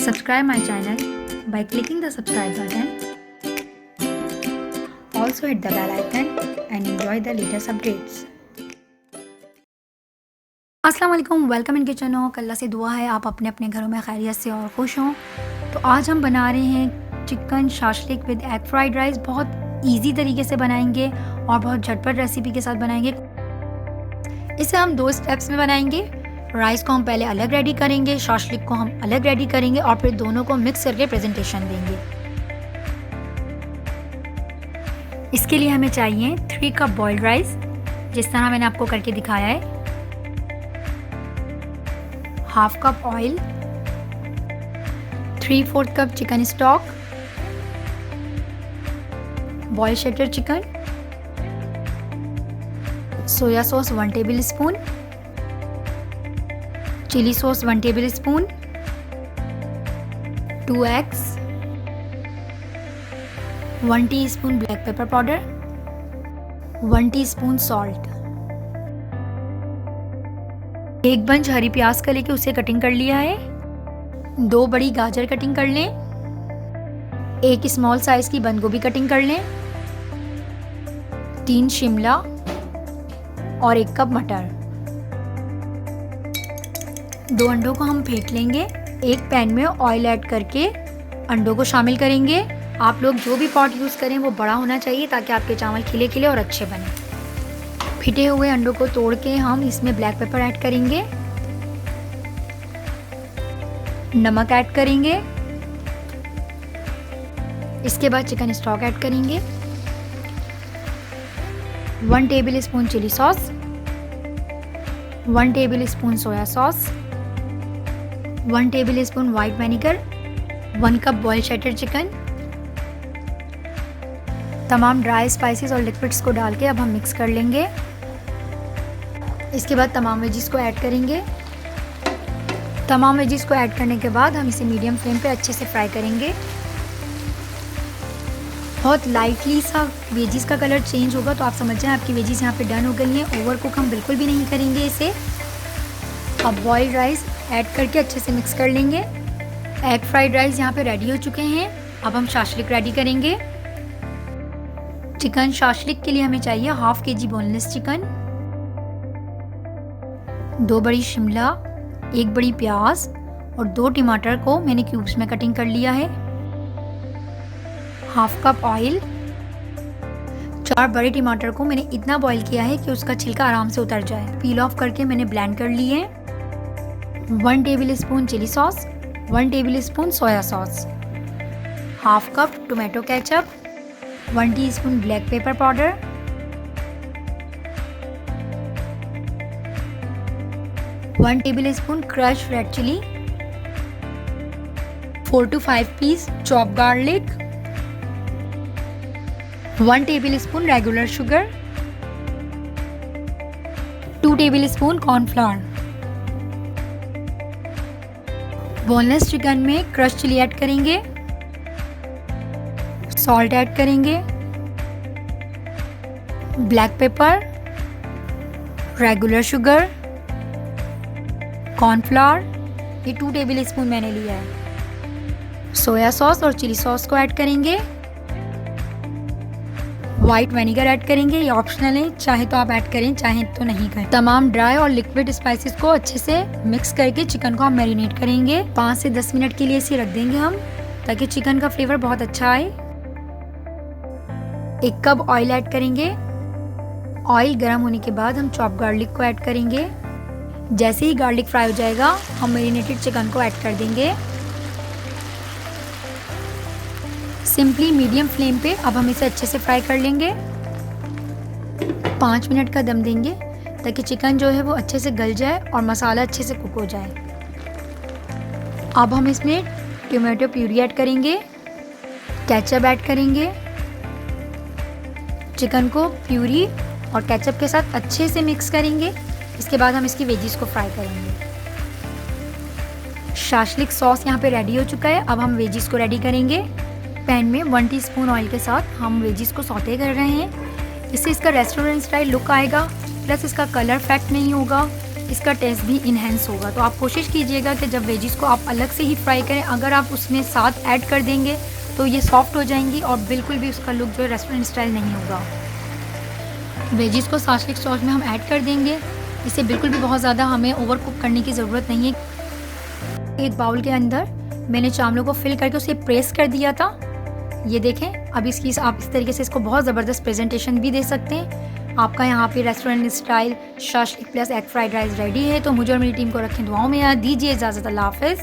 Subscribe my channel by clicking the subscribe button. Also hit the bell icon and enjoy the latest updates. अस्सलाम वालेकुम, welcome in kitchen हो। अल्लाह से दुआ है आप अपने अपने घरों में खैरियत से और खुश हों। तो आज हम बना रहे हैं chicken shashlik with egg fried rice. बहुत इजी तरीके से बनाएंगे और बहुत झटपट रेसिपी के साथ बनाएंगे। इसे हम 2 स्टेप्स में बनाएंगे। राइस को हम पहले अलग रेडी करेंगे, शाशलिक को हम अलग रेडी करेंगे और फिर दोनों को मिक्स करके प्रेजेंटेशन देंगे। इसके लिए हमें चाहिए 3 कप बॉइल्ड राइस, जिस तरह मैंने आपको करके दिखाया है। 1/2 cup oil, 3/4 cup chicken stock, boiled शेटर chicken, soya sauce 1 tablespoon, chilli sauce 1 tablespoon, 2 eggs, 1 teaspoon black pepper powder, 1 teaspoon salt. 1 bunch हरी प्याज का लेके उसे कटिंग कर लिया है। 2 बड़ी गाजर कटिंग कर लें। 1 स्मॉल साइज की बंद गोभी कटिंग कर लें। 3 शिमला और 1 कप मटर। 2 अंडों को हम फेंट लेंगे। एक पैन में ऑयल ऐड करके अंडों को शामिल करेंगे। आप लोग जो भी पॉट यूज़ करें वो बड़ा होना चाहिए ताकि आपके चावल खिले खिले और अच्छे बने। फिटे हुए अंडों को तोड़ के हम इसमें ब्लैक पेपर ऐड करेंगे, नमक ऐड करेंगे। इसके बाद चिकन स्टॉक ऐड करेंगे, 1 tablespoon chilli sauce, 1 tablespoon soya sauce, 1 tablespoon white vinegar, 1 cup boiled शेटर चिकन। तमाम ड्राई स्पाइसेस और लिक्विड्स को डाल के अब हम मिक्स कर लेंगे। इसके बाद तमाम वेजिस को ऐड करेंगे। तमाम वेजिस को ऐड करने के बाद हम इसे मीडियम फ्लेम पे अच्छे से फ्राई करेंगे। बहुत लाइटली सा वेजिस का कलर चेंज होगा तो आप समझ जाएं आपकी वेजिस यहाँ पे डन हो गई हैं। ओवर कुक हम बिल्कुल भी नहीं करेंगे इसे। अब बॉइल्ड राइस ऐड करके अच्छे से मिक्स कर लेंगे। एग फ्राइड राइस यहाँ पे रेडी हो चुके हैं। अब हम शाशलिक रेडी करेंगे। चिकन शाशलिक के लिए हमें चाहिए 1/2 kg बोनलेस चिकन, 2 बड़ी शिमला, 1 बड़ी प्याज और 2 टमाटर को मैंने क्यूब्स में कटिंग कर लिया है। 1/2 कप ऑयल। 4 बड़े टमाटर को मैंने इतना बॉईल किया है कि उसका छिलका आराम से उतर जाए। पील ऑफ करके मैंने ब्लेंड कर लिए। 1 tablespoon chilli sauce, 1 tablespoon soya sauce, 1/2 cup tomato ketchup, 1 teaspoon black pepper powder, 1 tablespoon crush red chilli, 4 to 5 piece chop garlic, 1 tablespoon regular sugar, 2 tablespoon cornflour. Boneless chicken में crush chilli add करेंगे, salt add करेंगे, black pepper, regular sugar, cornflour, ये 2 tablespoon मैंने लिया है। Soya sauce और chilli sauce को add करेंगे। वाइट विनेगर ऐड करेंगे, ये ऑप्शनल है, चाहे तो आप ऐड करें चाहे तो नहीं करें। तमाम ड्राई और लिक्विड स्पाइसेस को अच्छे से मिक्स करके चिकन को हम मैरिनेट करेंगे। 5 से 10 मिनट के लिए इसे रख देंगे हम, ताकि चिकन का फ्लेवर बहुत अच्छा आए। 1 कप ऑयल ऐड करेंगे। ऑयल गर्म होने के बाद हम चॉप गार्लिक को ऐड करेंगे। जैसे ही गार्लिक फ्राई हो जाएगा हम मैरिनेटेड चिकन को ऐड कर देंगे। सिंपली मीडियम फ्लेम पे अब हम इसे अच्छे से फ्राई कर लेंगे। 5 मिनट का दम देंगे ताकि चिकन जो है वो अच्छे से गल जाए और मसाला अच्छे से कुक हो जाए। अब हम इसमें टोमेटो प्यूरी ऐड करेंगे, केचप ऐड करेंगे। चिकन को प्यूरी और केचप के साथ अच्छे से मिक्स करेंगे। इसके बाद हम इसकी वेजिस को फ्राई करेंगे। शाशलिक सॉस यहाँ पे रेडी हो चुका है। अब हम वेजिस को रेडी करेंगे। पैन में 1 टीस्पून ऑयल के साथ हम वेजिस को सौते कर रहे हैं। इससे इसका रेस्टोरेंट स्टाइल लुक आएगा, प्लस इसका कलर फैक्ट नहीं होगा इसका टेस्ट भी इन्हेंस होगा। तो आप कोशिश कीजिएगा कि जब वेजिस को आप अलग से ही फ्राई करें, अगर आप उसमें साथ ऐड कर देंगे तो ये सॉफ्ट हो जाएंगी और बिल्कुल भी उसका लुक जो है रेस्टोरेंट स्टाइल नहीं होगा। वेजिस को शाशलिक सॉस में हम ऐड कर देंगे। इसे बिल्कुल भी बहुत ज़्यादा हमें ओवर कुक करने की ज़रूरत नहीं है। एक बाउल के अंदर मैंने चावलों को फिल करके उसे प्रेस कर दिया था। ये देखें, अब इसकी आप इस तरीके से इसको बहुत ज़बरदस्त प्रेजेंटेशन भी दे सकते हैं। आपका यहाँ पे restaurant style shashlik plus egg fried rice ready है। तो मुझे और मेरी टीम को रखें दुआओं में। याद दीजिए इजाज़त। अल्लाह हाफ़िज़।